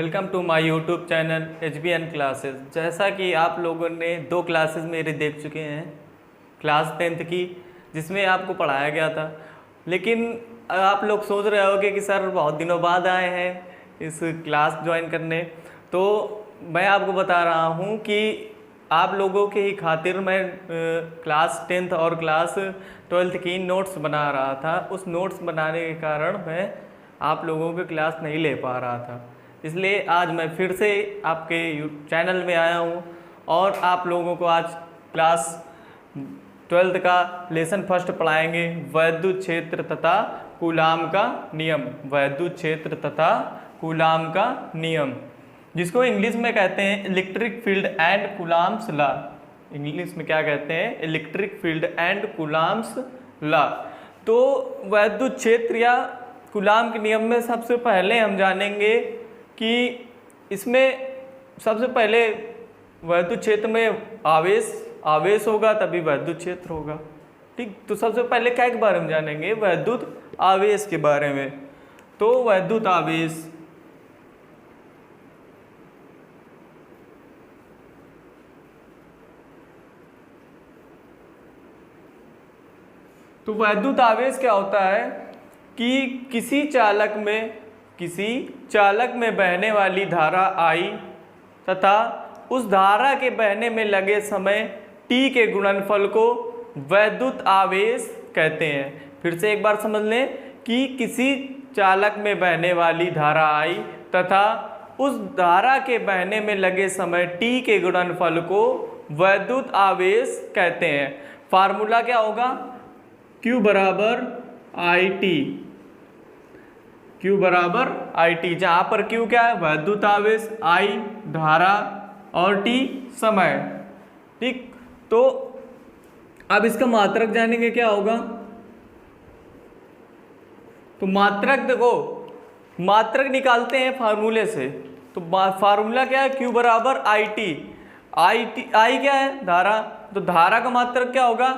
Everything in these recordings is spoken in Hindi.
Welcome to my YouTube channel HBN classes. जैसा कि आप लोगों ने 2 क्लासेस मेरे देख चुके हैं क्लास 10th की, जिसमें आपको पढ़ाया गया था। लेकिन आप लोग सोच रहे होगे कि सर बहुत दिनों बाद आए हैं इस क्लास ज्वाइन करने, तो मैं आपको बता रहा हूं कि आप लोगों के ही खातिर मैं क्लास 10th और क्लास 12th की नोट्स बना रहा था। उस नोट्स बनाने के कारण मैं आप लोगों की क्लास नहीं ले पा रहा था, इसलिए आज मैं फिर से आपके चैनल में आया हूँ और आप लोगों को आज क्लास 12th का लेसन फर्स्ट पढ़ाएंगे, वैद्युत क्षेत्र तथा कूलाम का नियम। वैद्युत क्षेत्र तथा कूलाम का नियम, जिसको इंग्लिश में कहते हैं electric field and coulombs law. English में क्या कहते हैं? Electric field and coulombs law. तो वैद्युत क्षेत्र या कूलाम के नियम में सबसे पहले हम जानेंगे कि इसमें सबसे पहले वैद्युत क्षेत्र में आवेश होगा तभी वैद्युत क्षेत्र होगा। ठीक, तो सबसे पहले क्या के बारे में जानेंगे? वैद्युत आवेश के बारे में। तो वैद्युत आवेश, तो वैद्युत आवेश क्या होता है कि किसी चालक में बहने वाली धारा I तथा उस धारा के बहने में लगे समय T के गुणनफल को वैद्युत आवेश कहते हैं। फिर से एक बार समझ लें कि किसी चालक में बहने वाली धारा I तथा उस धारा के बहने में लगे समय T के गुणनफल को वैद्युत आवेश कहते हैं। फार्मूला क्या होगा? Q बराबर IT, जहाँ पर Q क्या है? वैद्युत आवेश, I धारा और T समय। ठीक, तो अब इसका मात्रक जानेंगे क्या होगा। तो मात्रक देखो, मात्रक निकालते हैं फार्मूले से। तो फार्मूला क्या है? Q बराबर IT। I क्या है? धारा। तो धारा का मात्रक क्या होगा?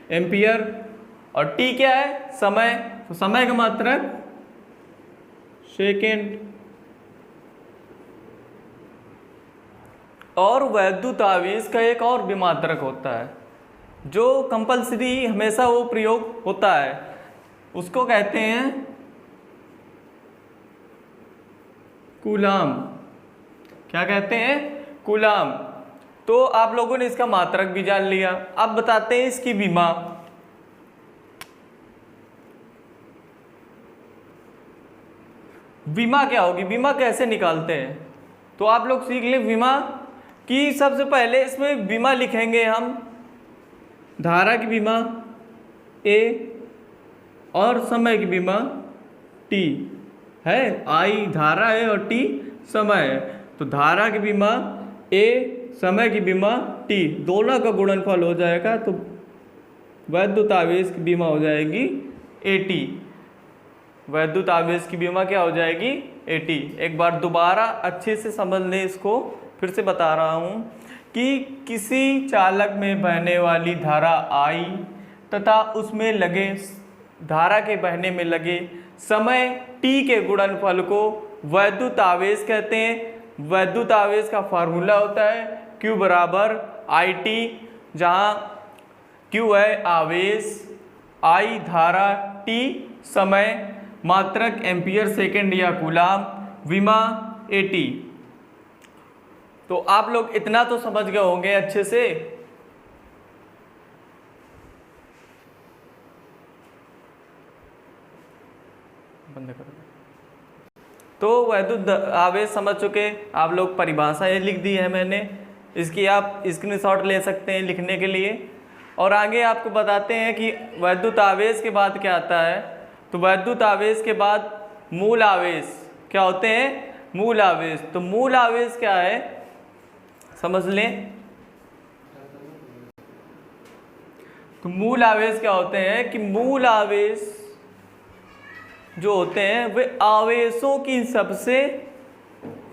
एम्पियर। और T क्या है? समय। तो समय का मात्रक सेकेंड। और वैद्युत आवेश का एक और भी मात्रक होता है जो कंपल्सरी हमेशा वो प्रयोग होता है, उसको कहते हैं कूलाम। क्या कहते हैं? कूलाम। तो आप लोगों ने इसका मात्रक भी जान लिया। अब बताते हैं इसकी विमा। विमा क्या होगी? विमा कैसे निकालते हैं? तो आप लोग सीख लें विमा कि सबसे पहले इसमें विमा लिखेंगे हम, धारा की विमा A और समय की विमा T है। I धारा है और T समय है। तो धारा की विमा A, समय की विमा T, दोनों का गुणनफल हो जाएगा तो वैद्युत आवेश की विमा हो जाएगी AT। वैद्युत आवेश की विमा क्या हो जाएगी? AT। एक बार दोबारा अच्छे से समझ लें इसको, फिर से बता रहा हूँ कि किसी चालक में बहने वाली धारा I तथा उसमें लगे धारा के बहने में लगे समय T के गुणनफल को वैद्युत आवेश कहते हैं। वैद्युत आवेश का फार्मूला होता है Q बराबर IT, जहाँ Q है आवेश, I धारा, T समय, मात्रक एम्पियर सेकेंड या कूलाम, विमा AT। तो आप लोग इतना तो समझ गए होंगे अच्छे से। बंद करो। तो वैद्युत आवेश समझ चुके आप लोग। परिभाषा ये लिख दी है मैंने, इसकी आप स्क्रीनशॉट ले सकते हैं लिखने के लिए। और आगे आपको बताते हैं कि वैद्युत आवेश के बाद क्या आता है। तो वैद्युत आवेश के बाद मूल आवेश क्या होते हैं? मूल आवेश। तो मूल आवेश क्या है समझ लें। तो मूल आवेश क्या होते हैं कि मूल आवेश जो होते हैं वे आवेशों की सबसे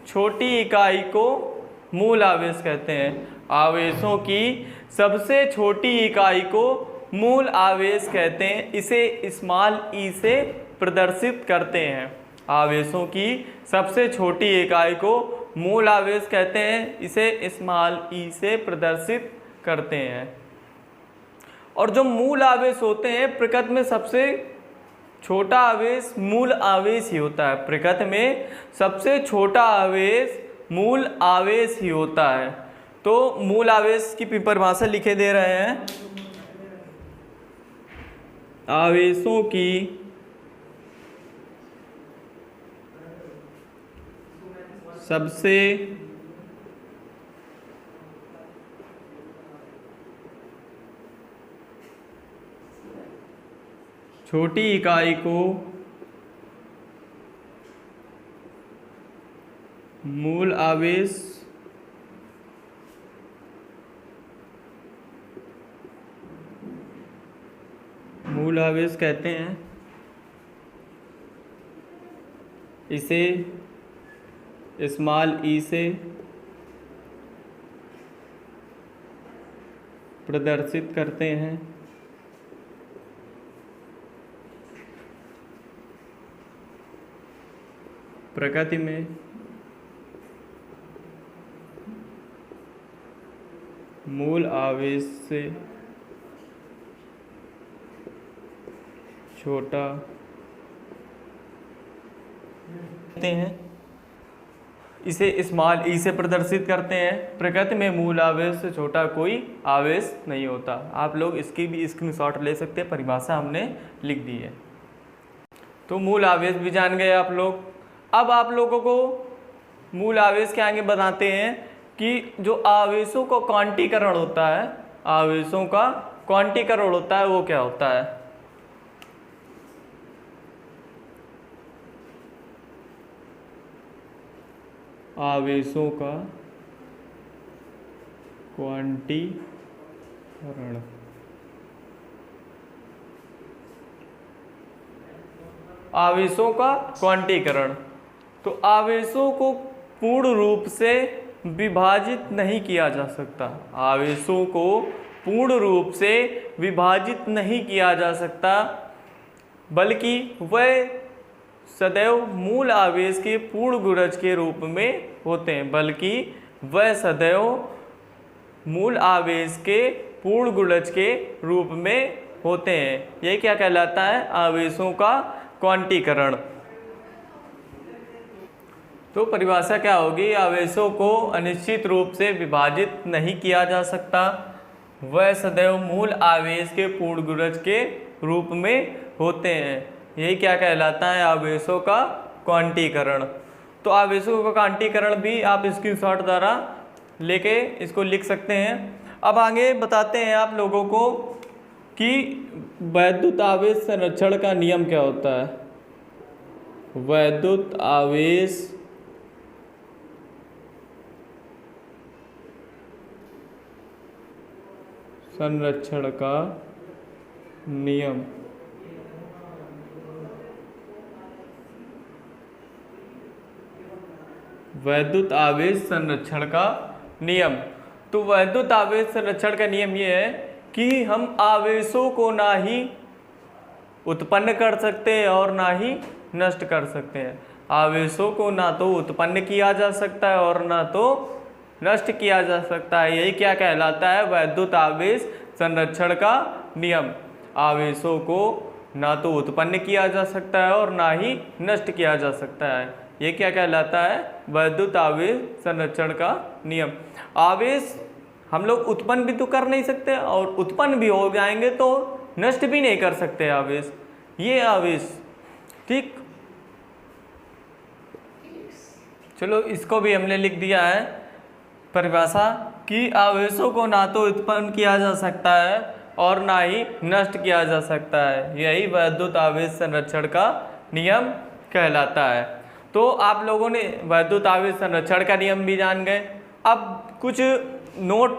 छोटी इकाई को मूल आवेश कहते हैं। आवेशों की सबसे छोटी इकाई को मूल आवेश कहते हैं। इसे स्मॉल ई से प्रदर्शित करते हैं। आवेशों की सबसे छोटी इकाई को मूल आवेश कहते हैं, इसे स्मॉल ई से प्रदर्शित करते हैं। और जो मूल आवेश होते हैं, प्रकृति में सबसे छोटा आवेश मूल आवेश ही होता है। प्रकृति में सबसे छोटा आवेश मूल आवेश ही होता है। तो मूल आवेश की परिभाषा लिखे दे रहे हैं, आवेशों की सबसे छोटी इकाई को मूल आवेश कहते हैं। इसे स्मॉल ई से प्रदर्शित करते हैं। प्रकृति में मूल आवेश से छोटा कहते हैं, इसे स्मॉल ई से प्रदर्शित करते हैं। प्रकृति में मूल आवेश से छोटा कोई आवेश नहीं होता। आप लोग इसकी भी स्क्रीनशॉट ले सकते हैं, परिभाषा हमने लिख दी है। तो मूल आवेश भी जान गए आप लोग। अब आप लोगों को मूल आवेश के आगे बताते हैं कि जो आवेशों का क्वांटीकरण होता है, आवेशों का क्वांटीकरण होता है, वो क्या होता है। आवेशों का क्वांटीकरण, आवेशों का क्वांटीकरण। तो आवेशों को पूर्ण रूप से विभाजित नहीं किया जा सकता। आवेशों को पूर्ण रूप से विभाजित नहीं किया जा सकता, बल्कि वह सदैव मूल आवेश के पूर्ण गुणज के रूप में होते हैं। बल्कि वह सदैव मूल आवेश के पूर्ण गुणज के रूप में होते हैं। यह क्या कहलाता है, आवेशों का क्वांटीकरण। तो परिभाषा क्या होगी, आवेशों को अनिश्चित रूप से विभाजित नहीं किया जा सकता, वह सदैव मूल आवेश के पूर्ण गुणज के रूप में होते हैं। यही क्या कहलाता है, आवेशों का क्वांटीकरण। तो आवेशों का क्वांटीकरण भी आप स्क्रीनशॉट द्वारा लेके इसको लिख सकते हैं। अब आगे बताते हैं आप लोगों को कि वैद्युत आवेश संरक्षण का नियम क्या होता है। वैद्युत आवेश संरक्षण का नियम। वैद्युत आवेश संरक्षण का नियम। तो वैद्युत आवेश संरक्षण का नियम ये है कि हम आवेशों को ना ही उत्पन्न कर सकते हैं और ना ही नष्ट कर सकते हैं। आवेशों को ना तो उत्पन्न किया जा सकता है और ना तो नष्ट किया जा सकता है। यही क्या कहलाता है, वैद्युत आवेश संरक्षण का नियम। आवेशों को ना तो उत्पन्न किया जा सकता है और ना ही नष्ट किया जा सकता है। ये क्या कहलाता है, वैद्युत आवेश संरक्षण का नियम। आवेश हम लोग उत्पन्न भी तो कर नहीं सकते और उत्पन्न भी हो जाएंगे तो नष्ट भी नहीं कर सकते आवेश। ये आवेश, ठीक। चलो इसको भी हमने लिख दिया है परिभाषा कि आवेशों को ना तो उत्पन्न किया जा सकता है और ना ही नष्ट किया जा सकता है। यही वैद्युत आवेश संरक्षण का नियम कहलाता है। तो आप लोगों ने वैद्युत आवेश संरक्षण का नियम भी जान गए। अब कुछ नोट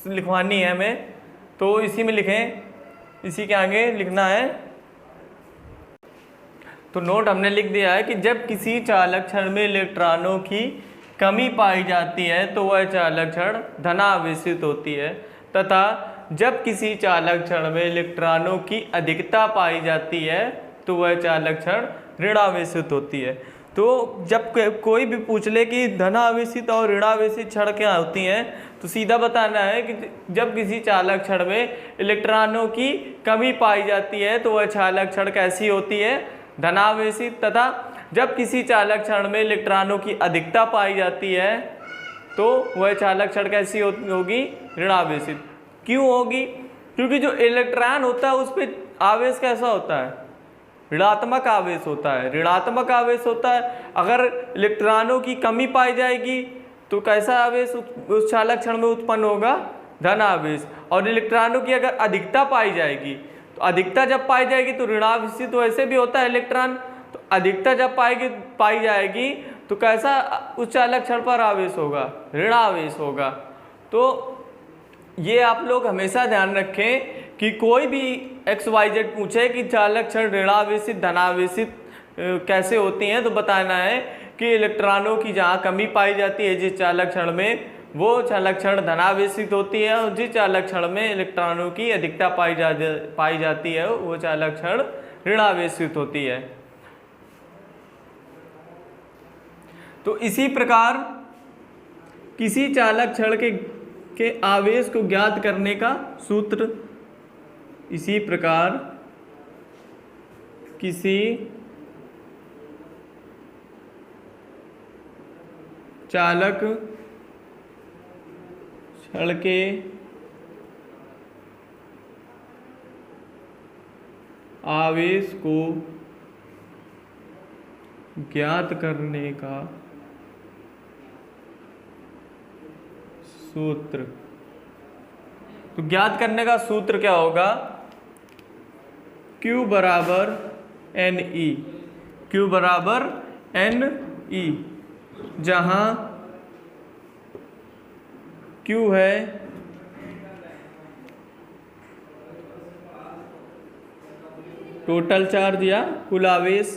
लिखवानी है हमें, तो इसी में लिखें, इसी के आगे लिखना है। तो नोट हमने लिख दिया है कि जब किसी चालक क्षण में इलेक्ट्रॉनों की कमी पाई जाती है तो वह चालक क्षण धनावेशित होती है, तथा जब किसी चालक क्षण में इलेक्ट्रॉनों की अधिकता पाई जाती है तो वह चालक क्षण ऋणावेशित होती है। तो जब कोई भी पूछ ले कि धनावेशित और ऋणावेशित क्षण क्या होती हैं, तो सीधा बताना है कि जब किसी चालक क्षण में इलेक्ट्रॉनों की कमी पाई जाती है तो वह चालक क्षण कैसी होती है, धनावेशित, तथा जब किसी चालक क्षण में इलेक्ट्रॉनों की अधिकता पाई जाती है तो वह चालक क्षण कैसी होगी, ऋणावेशित। क्यों होगी? क्योंकि जो इलेक्ट्रॉन होता है उस पर आवेश कैसा होता है, ऋणात्मक आवेश होता है, ऋणात्मक आवेश होता है। अगर इलेक्ट्रॉनों की कमी पाई जाएगी तो कैसा आवेश उस चालक क्षण में उत्पन्न होगा, धन आवेश। और इलेक्ट्रॉनों की अगर अधिकता पाई जाएगी, तो अधिकता जब पाई जाएगी तो ऋणावेशित तो वैसे भी होता है इलेक्ट्रॉन, तो अधिकता जब पाई जाएगी तो कैसा उस चालक क्षण पर आवेश होगा, ऋणावेश होगा। तो ये आप लोग हमेशा ध्यान रखें कि कोई भी XYZ पूछे कि चालक क्षण ऋणावेशित धनावेशित कैसे होती हैं, तो बताना है कि इलेक्ट्रॉनों की जहाँ कमी पाई जाती है जिस चालक क्षण में, वो चालक क्षण धनावेशित होती है, और जिस चालक क्षण में इलेक्ट्रॉनों की अधिकता पाई जाती है वो चालक क्षण ऋणावेशित होती है। तो इसी प्रकार किसी चालक क्षण के आवेश को ज्ञात करने का सूत्र, इसी प्रकार किसी चालक क्षण के आवेश को ज्ञात करने का सूत्र, तो ज्ञात करने का सूत्र क्या होगा, Q बराबर NE, Q बराबर NE, जहाँ Q है टोटल चार्ज या कुल आवेश,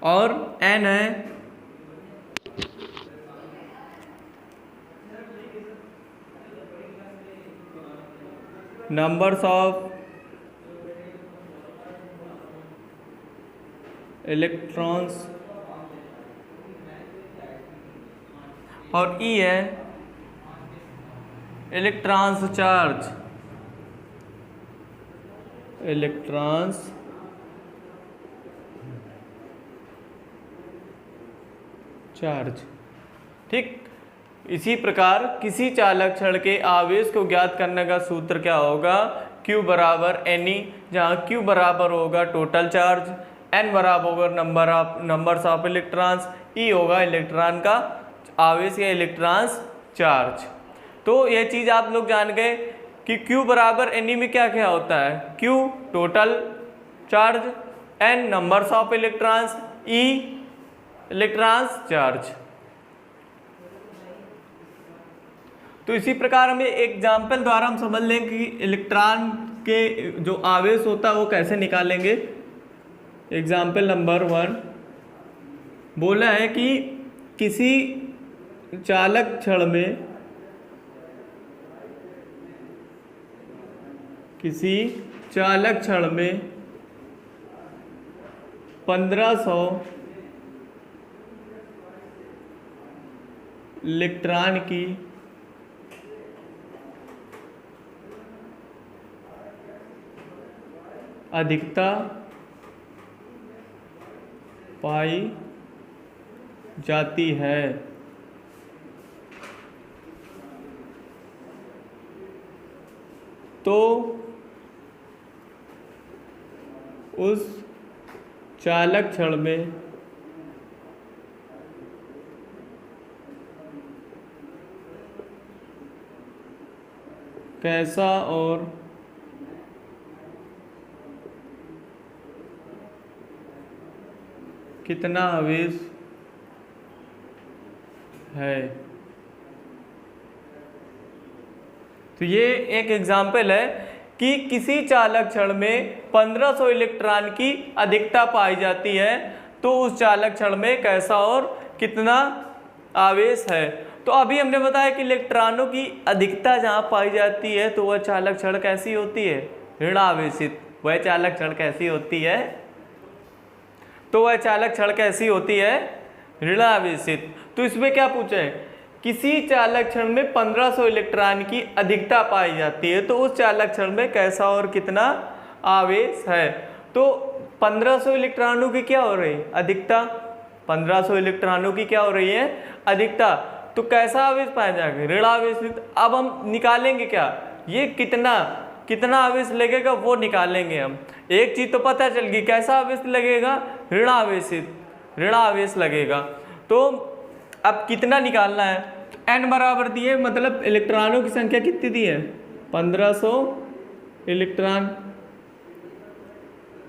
और N है नंबर्स ऑफ इलेक्ट्रॉन्स, और E है इलेक्ट्रॉन्स चार्ज, इलेक्ट्रॉन्स चार्ज। ठीक, इसी प्रकार किसी चालक क्षण के आवेश को ज्ञात करने का सूत्र क्या होगा, Q बराबर NE, जहाँ Q बराबर होगा टोटल चार्ज, N बराबर होगा नंबर्स ऑफ इलेक्ट्रॉन्स, E होगा इलेक्ट्रॉन का आवेश या इलेक्ट्रॉन्स चार्ज। तो यह चीज़ आप लोग जान गए कि Q बराबर NE में क्या क्या होता है, Q total charge, N numbers of electrons, E electrons charge. तो इसी प्रकार हमें एग्जाम्पल द्वारा हम समझ लें कि इलेक्ट्रॉन के जो आवेश होता है वो कैसे निकालेंगे। एग्जाम्पल नंबर 1 बोला है कि किसी चालक क्षण में, किसी चालक क्षण में 1500 इलेक्ट्रॉन की अधिकता पाई जाती है, तो उस चालक क्षण में कैसा और कितना आवेश है। तो ये एक एग्जाम्पल है कि किसी चालक क्षण में 1500 इलेक्ट्रॉन की अधिकता पाई जाती है, तो उस चालक क्षण में कैसा और कितना आवेश है। तो अभी हमने बताया कि इलेक्ट्रॉनों की अधिकता जहाँ पाई जाती है तो वह चालक क्षण कैसी होती है, ऋण आवेशित। वह चालक क्षण कैसी होती है? तो वह चालक क्षण कैसी होती है? ऋण आवेशित। तो इसमें क्या पूछा है? किसी चालक क्षण में 1500 इलेक्ट्रॉन की अधिकता पाई जाती है, तो उस चालक क्षण में कैसा और कितना आवेश है? तो 1500 इलेक्ट्रॉनों की क्या हो रही है? अधिकता। 1500 इलेक्ट्रॉनों की क्या हो रही है? अधिकता। तो कैसा आवेश पाया जाएगा? ऋण आवेशित। अब हम निकालेंगे क्या? ये कितना आवेश लगेगा वो निकालेंगे हम। एक चीज तो पता चल गई, कैसा आवेश लगेगा? ऋण आवेशित, ऋण आवेश लगेगा। तो अब कितना निकालना है? तो n बराबर दिए, मतलब इलेक्ट्रॉनों की संख्या कितनी दी है? 1500 इलेक्ट्रॉन।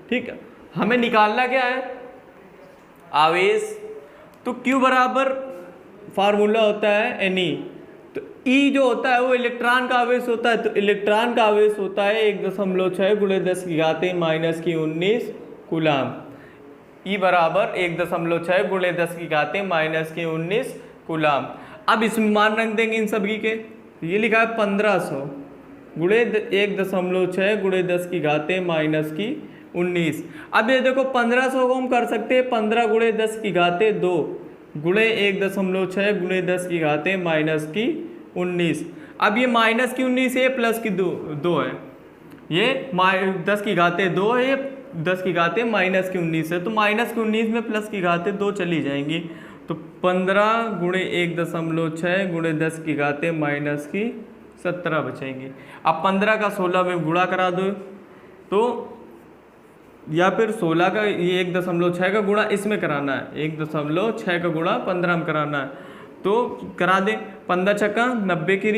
ठीक है, हमें निकालना क्या है? आवेश। तो Q बराबर फार्मूला होता है Ne। तो E जो होता है वो इलेक्ट्रॉन का आवेश होता है, तो इलेक्ट्रॉन का आवेश होता है 1.6 गुणे 10 की घात माइनस की 19 कूलाम। E बराबर 1.6 गुणे 10 की घात माइनस की 19 कूलाम। अब इसमें मान रख देंगे इन सभी के। ये लिखा है 1500 गुणे 1.6 गुणे 10 की घात माइनस की 19। अब ये देखो 1500 को हम कर सकते हैं 15 गुणे 10 की घात 2 गुणे 1.6 गुणे 10 की घात माइनस की 19। अब ये माइनस की 19 है, प्लस की 2 है। ये 10 की घात 2 है, 10 की घात माइनस की 19 है। तो माइनस की 19 में प्लस की घात 2 चली जाएंगी। तो 15 गुणे 1.6 गुणे 10 की घात माइनस की 17 बचेंगी। अब 15 का 16 में गुणा करा दो, तो या फिर 16 का ये 1.6 का गुणा इसमें कराना है, 1.6 का गुणा 15 में कराना है। तो करा दे। 15 छक्का 90 की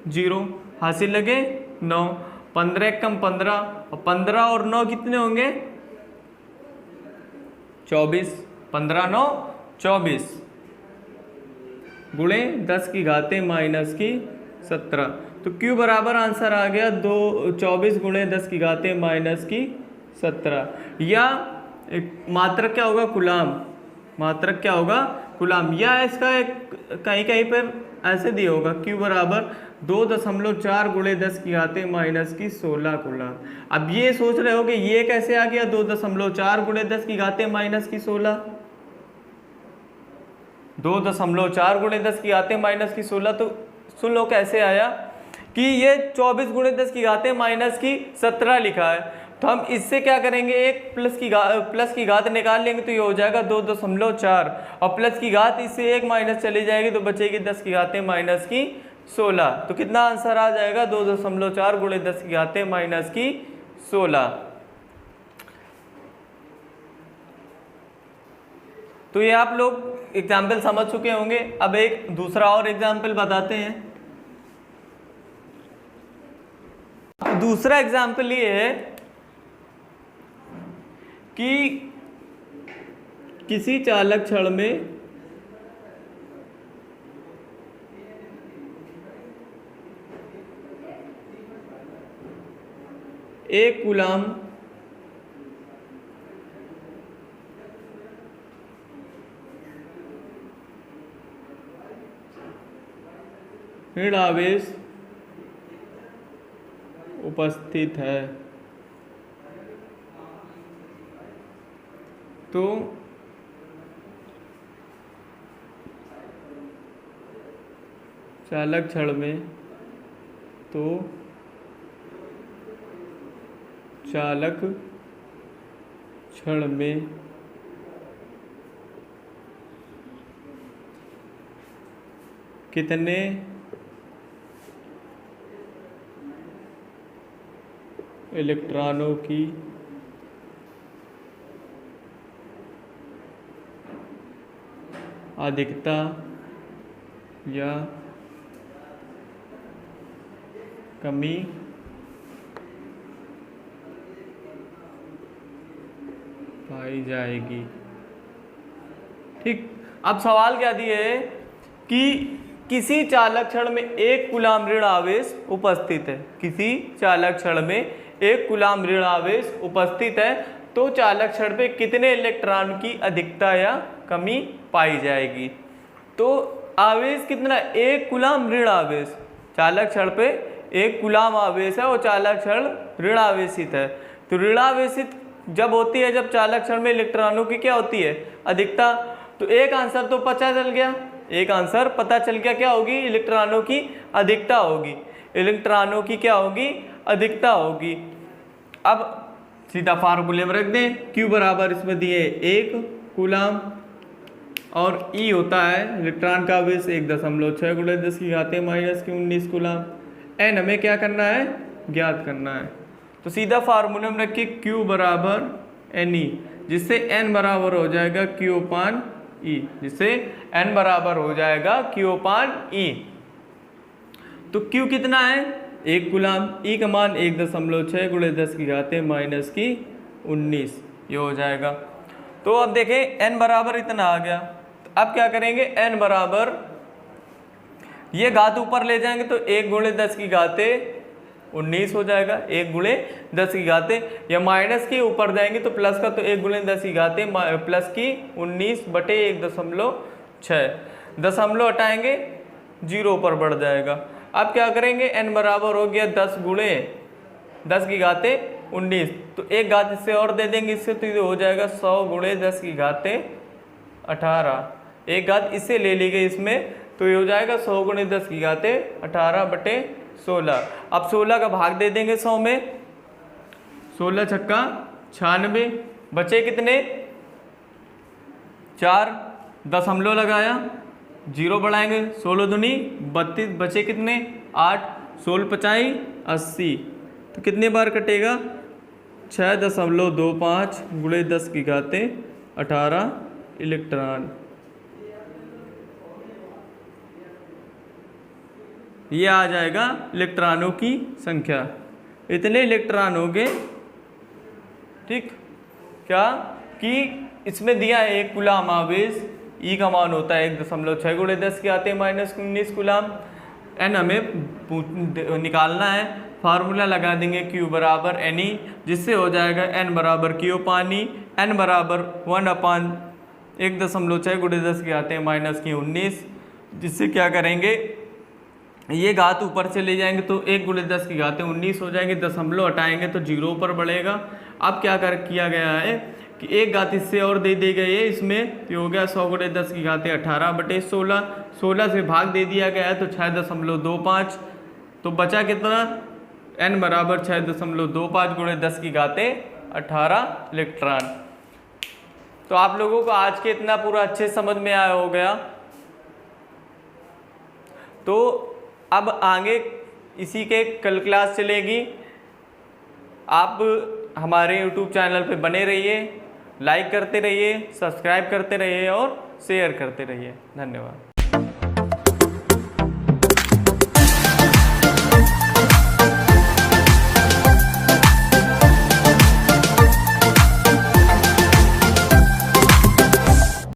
0, हासिल लगे 9। 15 एकम 15, और 15 और 9 कितने होंगे? 24। 15 9 24 गुणे 10 की घात माइनस की 17। तो Q बराबर आंसर आ गया 24 गुणे 10 की घात माइनस की 17। या मात्रक क्या होगा? कूलाम। मात्रक क्या होगा? कूलाम। या इसका कहीं कहीं पर ऐसे दिया होगा Q बराबर 2.4 गुणे 10 की घात माइनस की 16 कूलाम। अब ये सोच रहे हो कि ये कैसे आ गया 2.4 गुणे 10 की घात माइनस की 16? 2.4 गुणे 10 की घात माइनस की 16, तो सुन लो कैसे आया कि ये 24 गुणे 10 की घात माइनस की 17 लिखा है। तो हम इससे क्या करेंगे? एक प्लस की घात निकाल लेंगे, तो ये हो जाएगा 2.4, और प्लस की घात इससे एक माइनस चली जाएगी, तो बचेगी 10 की घात माइनस की 16। तो कितना आंसर आ जाएगा? 2.4 गुणे 10 की घात माइनस की 16। तो ये आप लोग एग्जाम्पल समझ चुके होंगे। अब एक दूसरा और एग्जाम्पल बताते हैं। दूसरा एग्जाम्पल ये है कि किसी चालक क्षण में एक कूलाम ऋण आवेश उपस्थित है, तो चालक क्षण में चालक क्षण में कितने इलेक्ट्रॉनों की अधिकता या कमी पाई जाएगी? ठीक। अब सवाल क्या दिए है कि किसी चालक क्षण में एक कूलाम ऋण आवेश उपस्थित है। किसी चालक क्षण में एक कूलाम ऋण आवेश उपस्थित है, तो चालक क्षण पे कितने इलेक्ट्रॉन की अधिकता या कमी पाई जाएगी? तो आवेश कितना? एक कूलाम ऋण आवेश। चालक क्षण पे एक कूलाम आवेश है वो चालक क्षण ऋणावेशित है। तो ऋणावेशित जब होती है, जब चालक क्षण में इलेक्ट्रॉनों की क्या होती है, अधिकता। तो एक आंसर तो पता चल गया, एक आंसर पता चल गया, क्या होगी, इलेक्ट्रॉनों की अधिकता होगी, इलेक्ट्रॉनों की क्या होगी, अधिकता होगी। अब सीधा फार्मूले में रख दें, Q बराबर इसमें दिए 1 कूलाम और E होता है इलेक्ट्रॉन का आवेश 1.6 × 10⁻⁻19 कूलाम। N हमें क्या करना है, ज्ञात करना है। तो सीधा फार्मूले में रखिए Q बराबर Ne, जिससे N बराबर हो जाएगा Q/E, जिससे N बराबर हो जाएगा Q/E। तो Q कितना है, 1 कूलाम, E का मान 1.6 × 10⁻⁻19 ये हो जाएगा। तो अब देखें N बराबर इतना आ गया। तो अब क्या करेंगे, N बराबर ये घात ऊपर ले जाएंगे तो 1 × 10⁻19 हो जाएगा, 1 × 10⁻, या माइनस के ऊपर जाएंगे तो प्लस का, तो 1 × 10⁻19 बटे 1.6, दशमलव हटाएंगे 0 पर बढ़ जाएगा। अब क्या करेंगे, n बराबर हो गया 10 × 10⁻19, तो एक घात इससे और दे देंगे, इससे तो ये हो जाएगा 100 × 10⁻18, एक घात इससे ले ली गई इसमें, तो ये हो जाएगा 100 × 10⁻18 बटे 16। अब 16 का भाग दे देंगे 100 में, 16 छक्का 96, बचे कितने, 4, दशमलव लगाया, 0 बढ़ाएंगे, 16 दूनी 32, बचे कितने 8, 16 पचाई 80, तो कितने बार कटेगा, 6.25 × 10⁻18 इलेक्ट्रॉन। ये आ जाएगा इलेक्ट्रॉनों की संख्या, इतने इलेक्ट्रॉन हो गए। ठीक, क्या कि इसमें दिया है 1 कूलाम आवेश, E का मान होता है 1.6 × 10⁻⁻19 कूलाम। N हमें निकालना है, फार्मूला लगा देंगे Q बराबर Ne, जिससे हो जाएगा N बराबर Q/E, N बराबर 1/1.6 × 10⁻⁻19, जिससे क्या करेंगे, ये घात ऊपर से ले जाएंगे तो 1 × 10⁻19 हो जाएंगे, दशमलव हटाएंगे तो 0 पर बढ़ेगा। अब क्या किया गया है कि एक घात इससे और दे दी गई है इसमें, तो हो गया 100 × 10⁻18 बटे 16, 16 से भाग दे दिया गया है तो 6.25, तो बचा कितना, N बराबर 6.25 × 10⁻18 इलेक्ट्रॉन। तो आप लोगों को आज के इतना पूरा अच्छे समझ में आया हो गया। तो अब आगे इसी के कल क्लास चलेगी। आप हमारे YouTube चैनल पे बने रहिए, लाइक करते रहिए, सब्सक्राइब करते रहिए और शेयर करते रहिए। धन्यवाद।